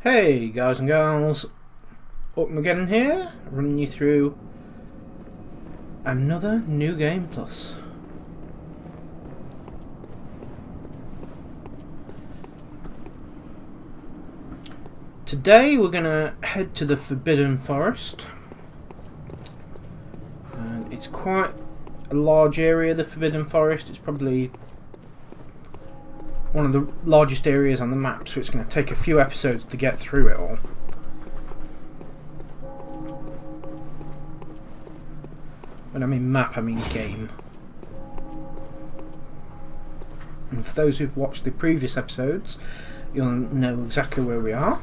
Hey guys and gals, Orcmaggedon here, running you through another New Game Plus. Today we're going to head to the Forbidden Forest, and it's quite a large area, the Forbidden Forest. It's probably one of the largest areas on the map, so it's going to take a few episodes to get through it all. When I mean map, I mean game. And for those who've watched the previous episodes, you'll know exactly where we are.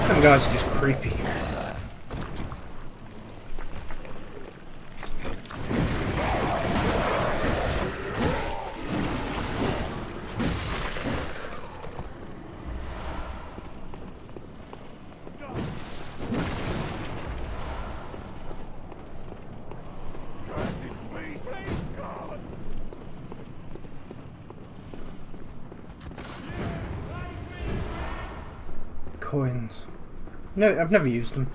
Them guys are just creepy. Coins. No, I've never used them.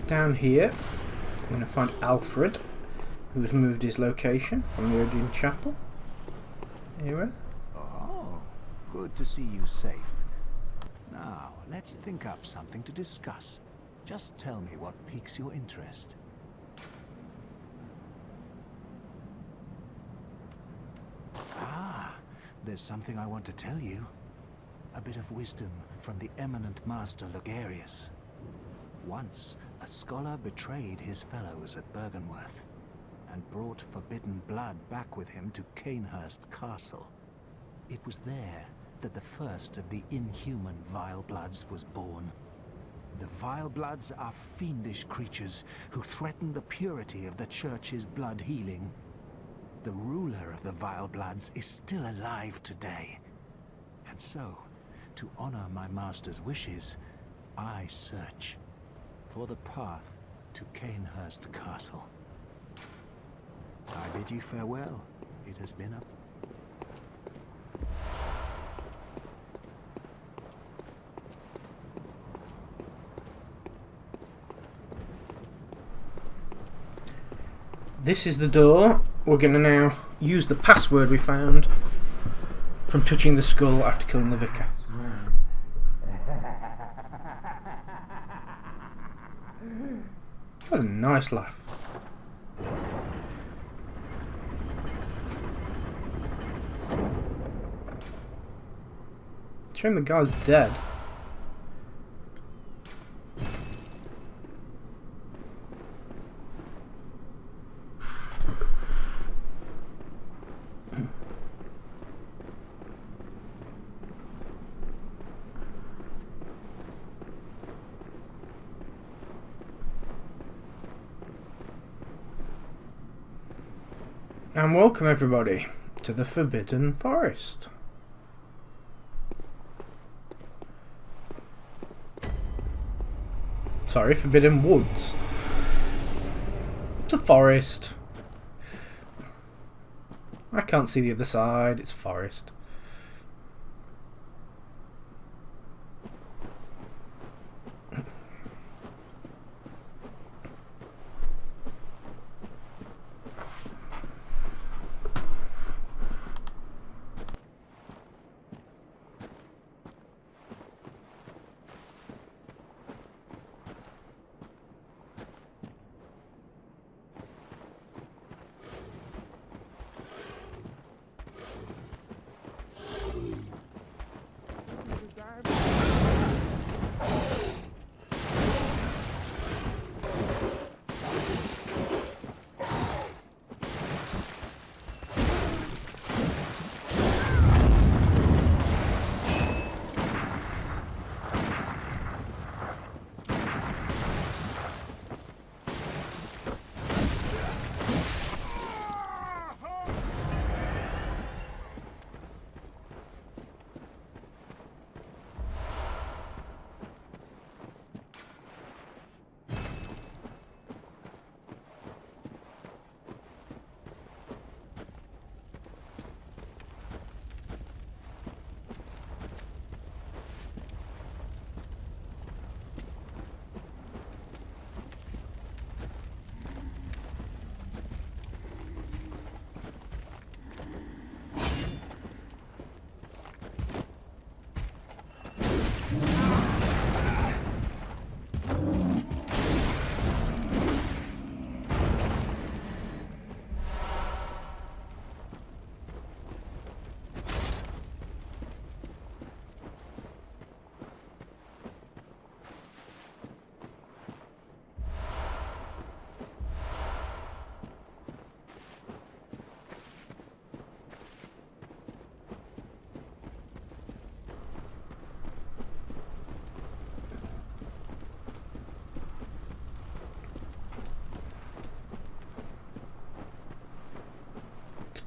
Down here, I'm going to find Alfred, who has moved his location from the Odeon Chapel. Here. Oh, good to see you safe. Now, let's think up something to discuss. Just tell me what piques your interest. There's something I want to tell you. A bit of wisdom from the eminent master Logarius. Once, a scholar betrayed his fellows at Byrgenwerth and brought forbidden blood back with him to Cainhurst Castle. It was there that the first of the inhuman Vile Bloods was born. The Vile Bloods are fiendish creatures who threaten the purity of the Church's blood healing. The ruler of the Vile Bloods is still alive today. And so, to honor my master's wishes, I search for the path to Cainhurst Castle. I bid you farewell. It has been a... This is the door. We're going to now use the password we found from touching the skull after killing the vicar. What a nice laugh. Shame the guy's dead. And welcome everybody to the Forbidden Forest. Sorry, Forbidden Woods. It's a forest. I can't see the other side, it's forest.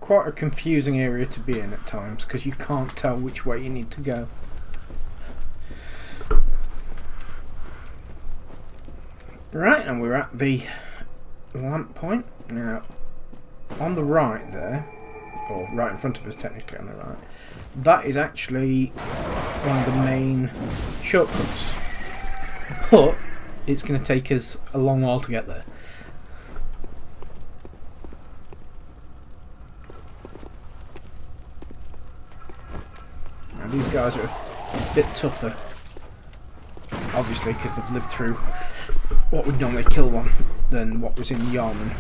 quite a confusing area to be in at times because you can't tell which way you need to go. Right, and we're at the lamp point. Now, on the right there, or right in front of us technically on the right, that is actually one of the main shortcuts. But it's going to take us a long while to get there. Now these guys are a bit tougher, obviously, because they've lived through what would normally kill one than what was in Yarman.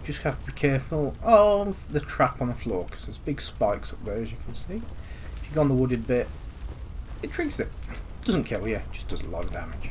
Just have to be careful of the trap on the floor because there's big spikes up there, as you can see. If you go on the wooded bit, it triggers it. Doesn't kill you, just does a lot of damage.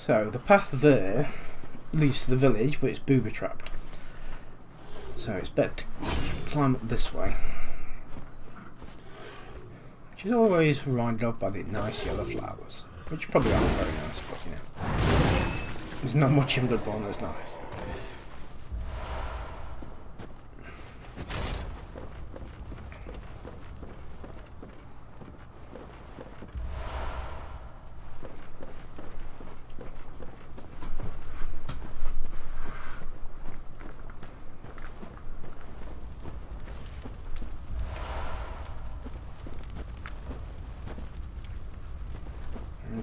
So the path there leads to the village, but it's booby trapped. So it's better to climb up this way. Which is always reminded of by the nice yellow flowers. Which probably aren't very nice, but you know. There's not much in Bloodborne that's nice.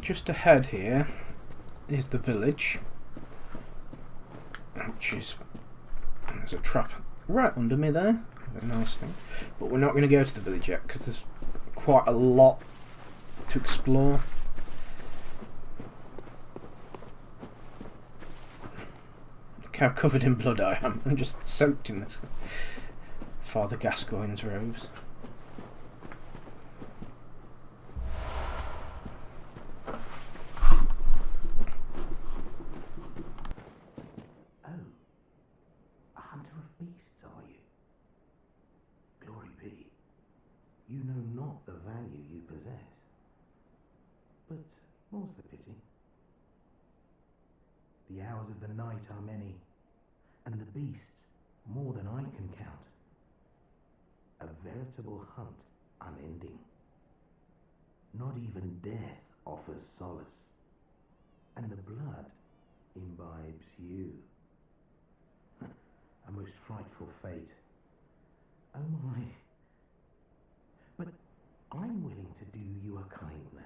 Just ahead here is the village, which is, there's a trap right under me there, a nice thing, but we're not going to go to the village yet because there's quite a lot to explore. Look how covered in blood I am. I'm just soaked in this Father Gascoigne's robes. You know not the value you possess. But more's the pity. The hours of the night are many, and the beasts more than I can count. inevitable hunt unending. Not even death offers solace, and the blood imbibes you. A most frightful fate. Oh my. But I'm willing to do you a kindness.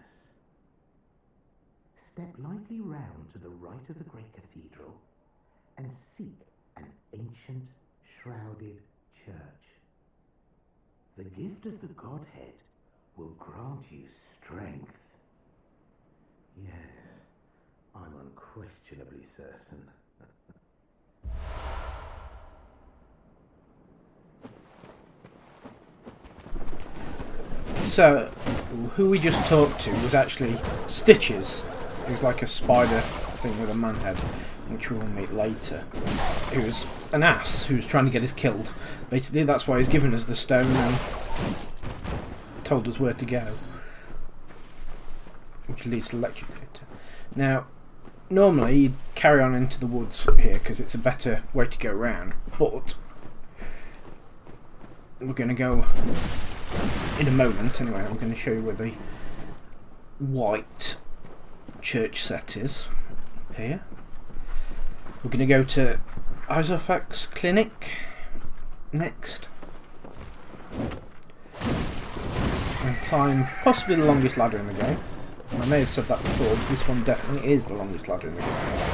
Step lightly round to the right of the great cathedral and seek an ancient, shrouded church. The gift of the Godhead will grant you strength. Yes, I'm unquestionably certain. So, who we just talked to was actually Stitches. He was like a spider thing with a man head, which we'll meet later. He was an ass who was trying to get us killed. Basically, that's why he's given us the stone and told us where to go, which leads to the lecture theatre. Now, normally you'd carry on into the woods here because it's a better way to go round, but we're going to go in a moment. Anyway, I'm going to show you where the white church set is here. We're going to go to Isofak's clinic next and climb possibly the longest ladder in the game. I may have said that before, but this one definitely is the longest ladder in the game.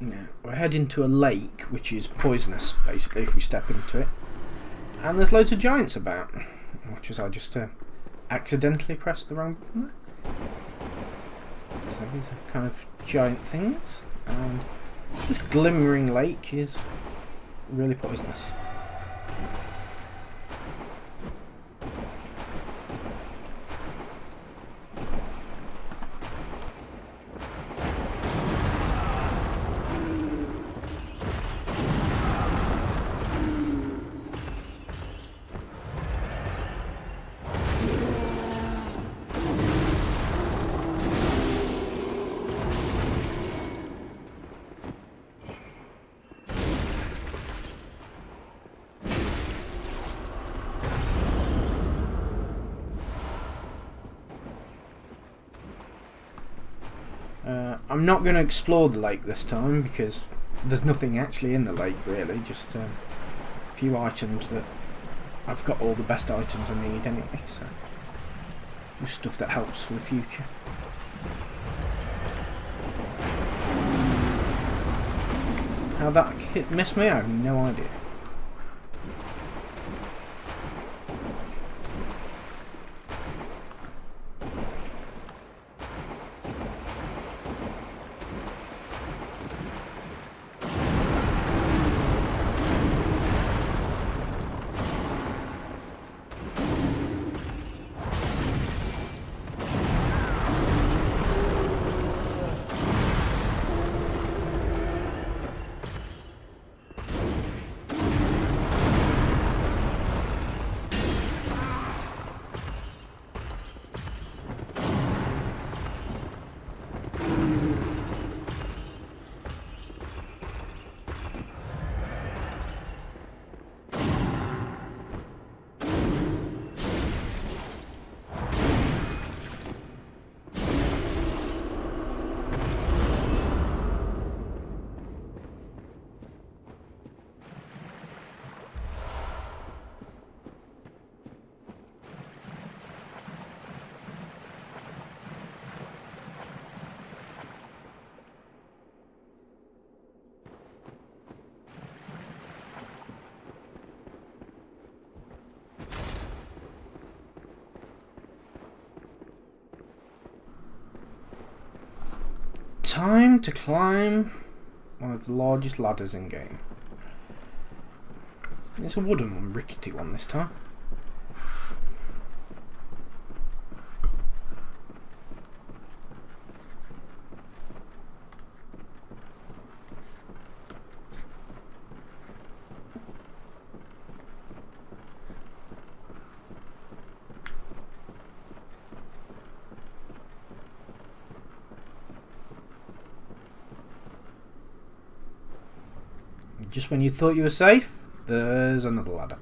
Now, we're heading to a lake which is poisonous, basically, if we step into it. And there's loads of giants about. Watch as I just accidentally pressed the wrong button there. So these are kind of giant things. And this glimmering lake is really poisonous. I'm not going to explore the lake this time because there's nothing actually in the lake really, just a few items that I've got all the best items I need anyway, so just stuff that helps for the future. How that hit missed me, I have no idea. time to climb one of the largest ladders in game. It's a wooden one, rickety one this time. Just when you thought you were safe, there's another ladder.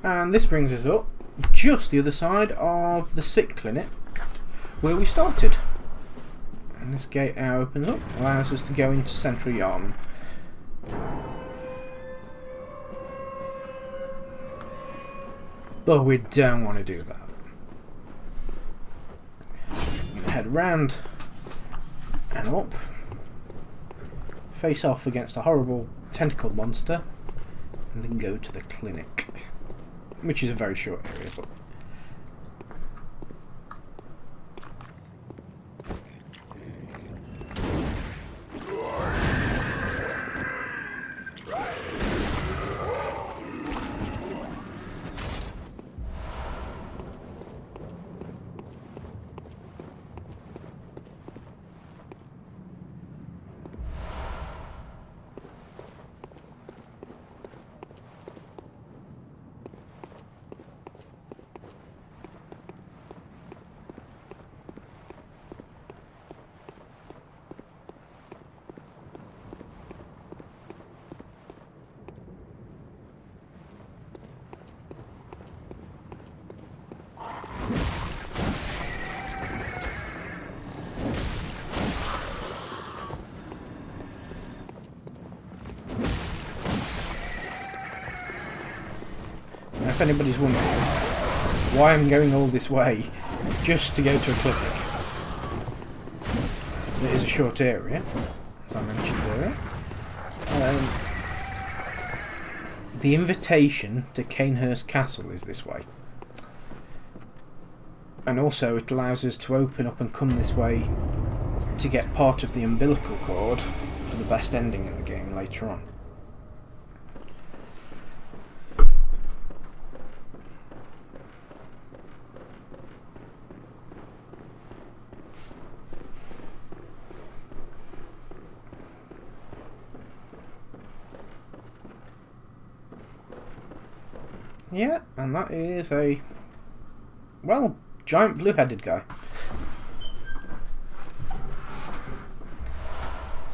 And this brings us up just the other side of the sick clinic where we started. And this gate now opens up, allows us to go into Central Yarman. But we don't want to do that. I'm going to head round and up, face off against a horrible tentacled monster, and then go to the clinic. Which is a very short area, but if anybody's wondering why I'm going all this way just to go to a clinic. It is a short area, as I mentioned earlier. The invitation to Canehurst Castle is this way. And also it allows us to open up and come this way to get part of the umbilical cord for the best ending in the game later on. Yeah, and that is a, well, giant blue-headed guy.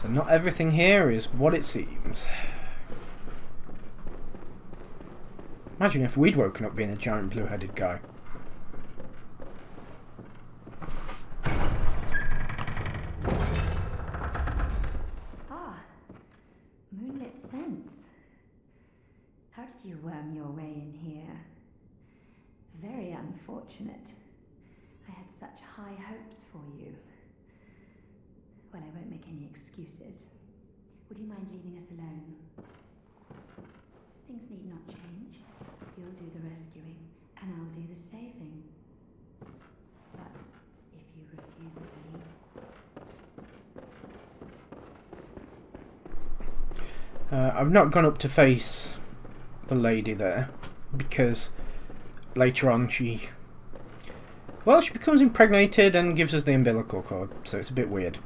So not everything here is what it seems. Imagine if we'd woken up being a giant blue-headed guy. Ah, moonlit scents. How did you worm your way in here? Very unfortunate. I had such high hopes for you. Well, I won't make any excuses. Would you mind leaving us alone? Things need not change. You'll do the rescuing, and I'll do the saving. But if you refuse to leave... I've not gone up to face the lady there, because later on she becomes impregnated and gives us the umbilical cord, so it's a bit weird.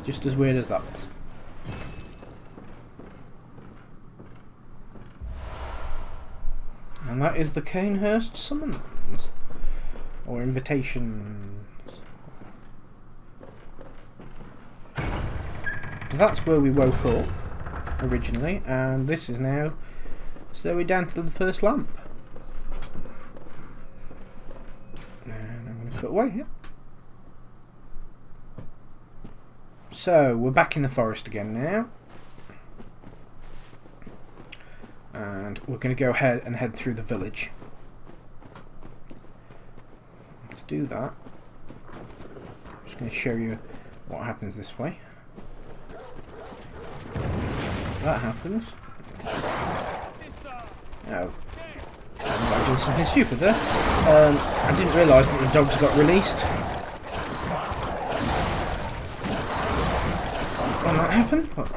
Just as weird as that was. And that is the Canehurst summons. Or invitations. That's where we woke up originally, and this is now So we're down to the first lamp. And I'm going to cut away here. So we're back in the forest again now. And we're going to go ahead and head through the village. To do that, I'm just going to show you what happens this way. That happens. Oh, I did something stupid there. I didn't realise that the dogs got released when that happened. But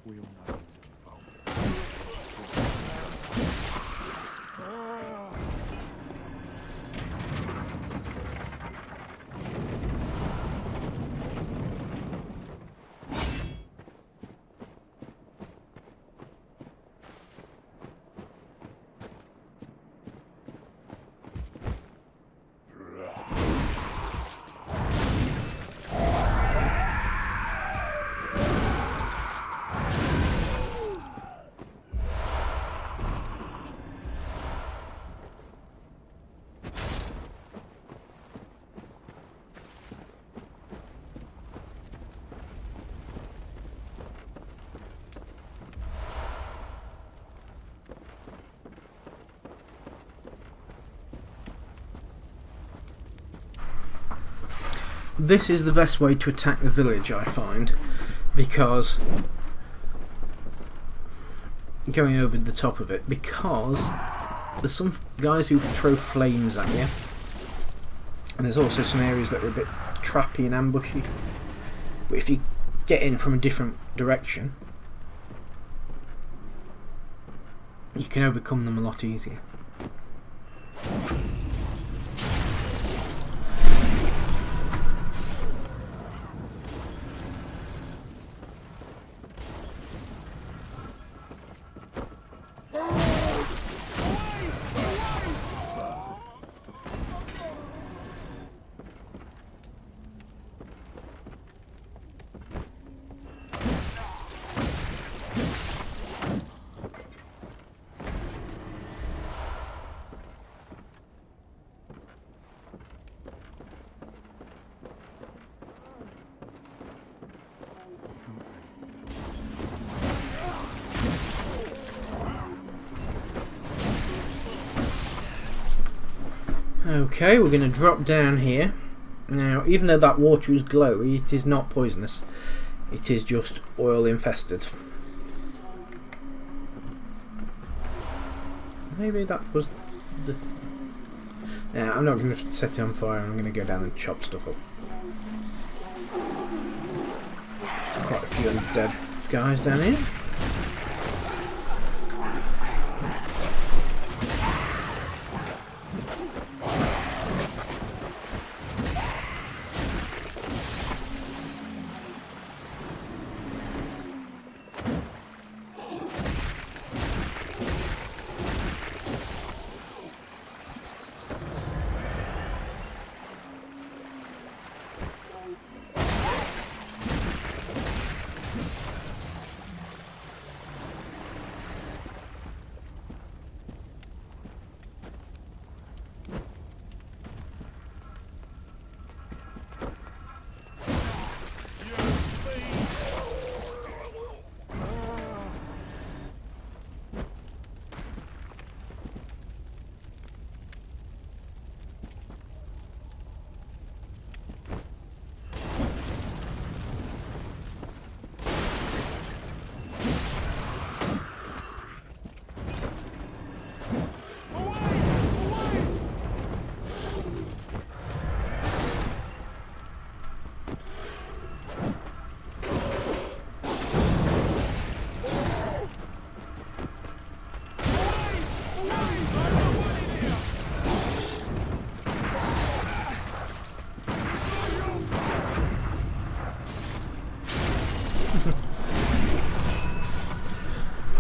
We all know this is the best way to attack the village, I find, because going over the top of it, because there's some guys who throw flames at you, and there's also some areas that are a bit trappy and ambushy. But if you get in from a different direction, you can overcome them a lot easier. Okay, we're going to drop down here. Now, even though that water is glowy, it is not poisonous. It is just oil infested. Maybe that was the... Now, I'm not going to set it on fire, I'm going to go down and chop stuff up. There's quite a few undead guys down here.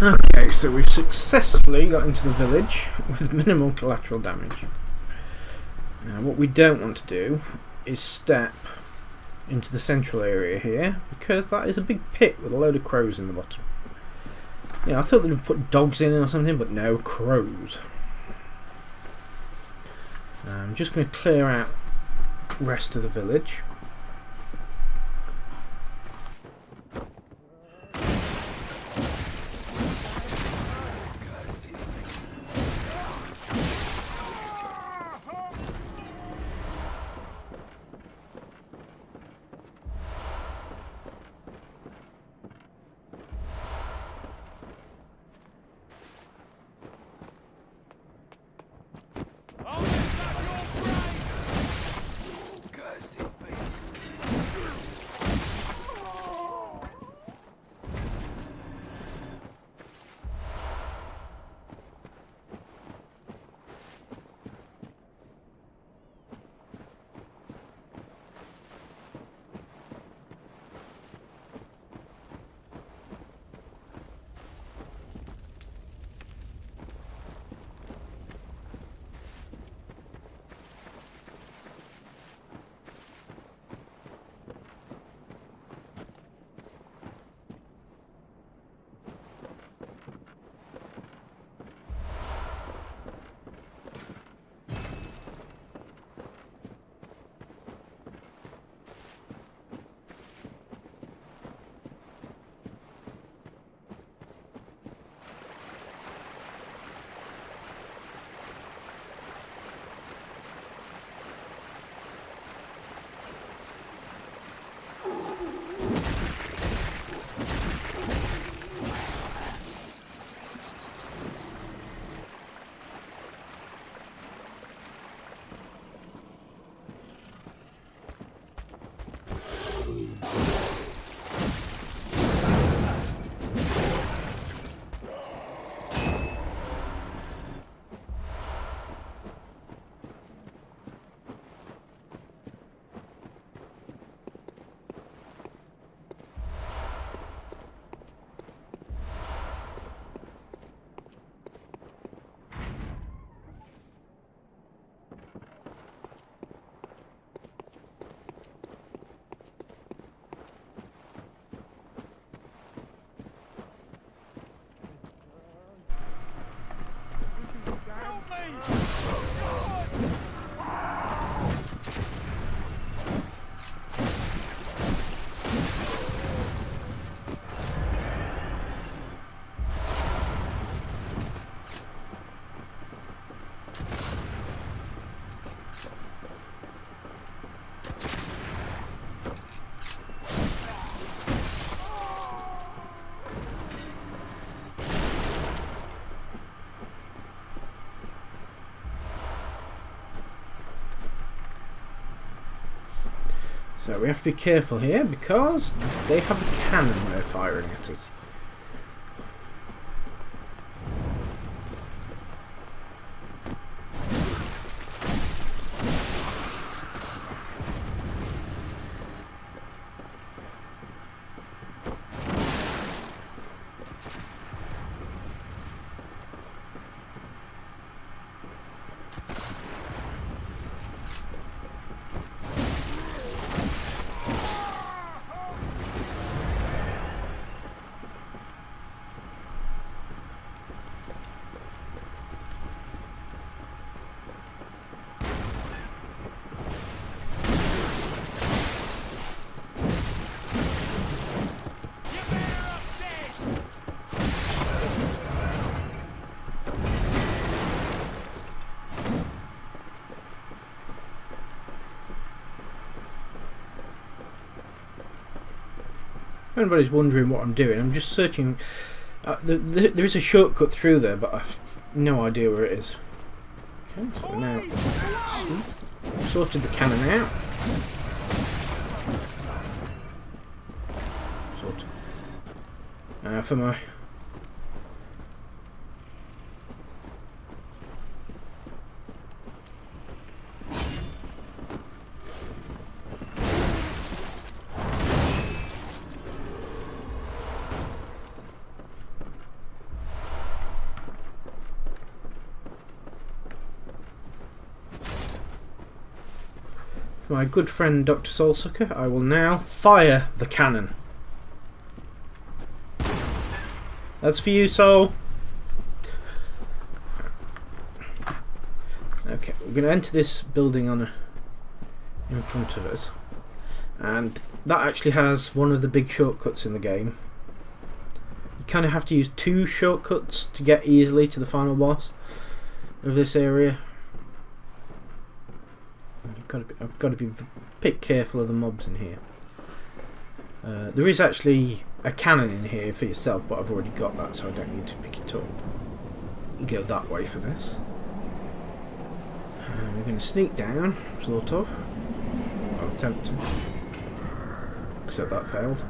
Okay, so we've successfully got into the village with minimal collateral damage. Now what we don't want to do is step into the central area here, because that is a big pit with a load of crows in the bottom. Yeah, I thought they'd have put dogs in or something, but no, crows. I'm just going to clear out the rest of the village. So we have to be careful here because they have a cannon they're firing at us. If anybody's wondering what I'm doing, I'm just searching. There is a shortcut through there, but I've no idea where it is. Okay, so now sorted the cannon out. Sorted. For my For my good friend Dr. Soulsucker, I will now fire the cannon. That's for you, Soul. Okay, we're going to enter this building in front of us, and that actually has one of the big shortcuts in the game. You kind of have to use 2 shortcuts to get easily to the final boss of this area. I've got to be a bit careful of the mobs in here. There is actually a cannon in here for yourself, but I've already got that, so I don't need to pick it up. Go that way for this. We're going to sneak down, sort of. I'll attempt to. Except that failed.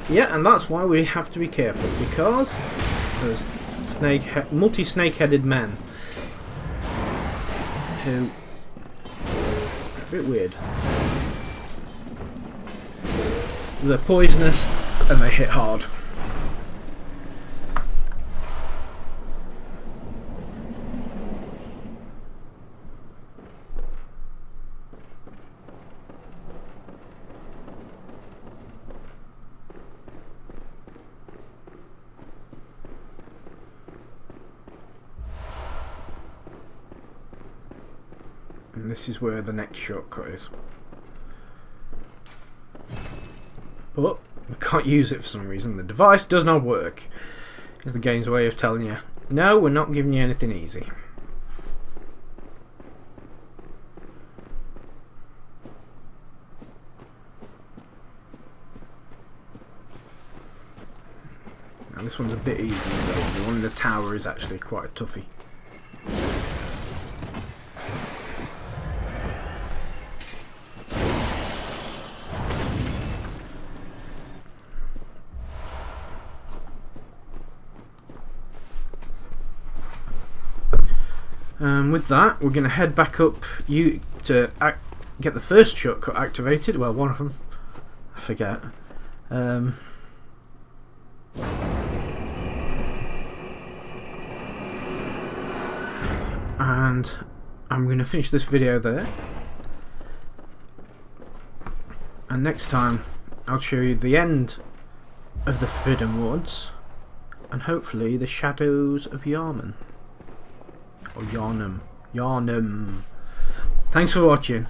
Yeah, and that's why we have to be careful, because there's multi-snake-headed men who are a bit weird. They're poisonous and they hit hard. And this is where the next shortcut is. But we can't use it for some reason. The device does not work. Is the game's way of telling you, no, we're not giving you anything easy. Now this one's a bit easier though. The one in the tower is actually quite a toughie. With that, we're going to head back up to get the first shortcut activated. Well, one of them. I forget. And I'm going to finish this video there. And next time, I'll show you the end of the Forbidden Woods. And hopefully the Shadows of Yarman. Or Yarnum. Thanks for watching.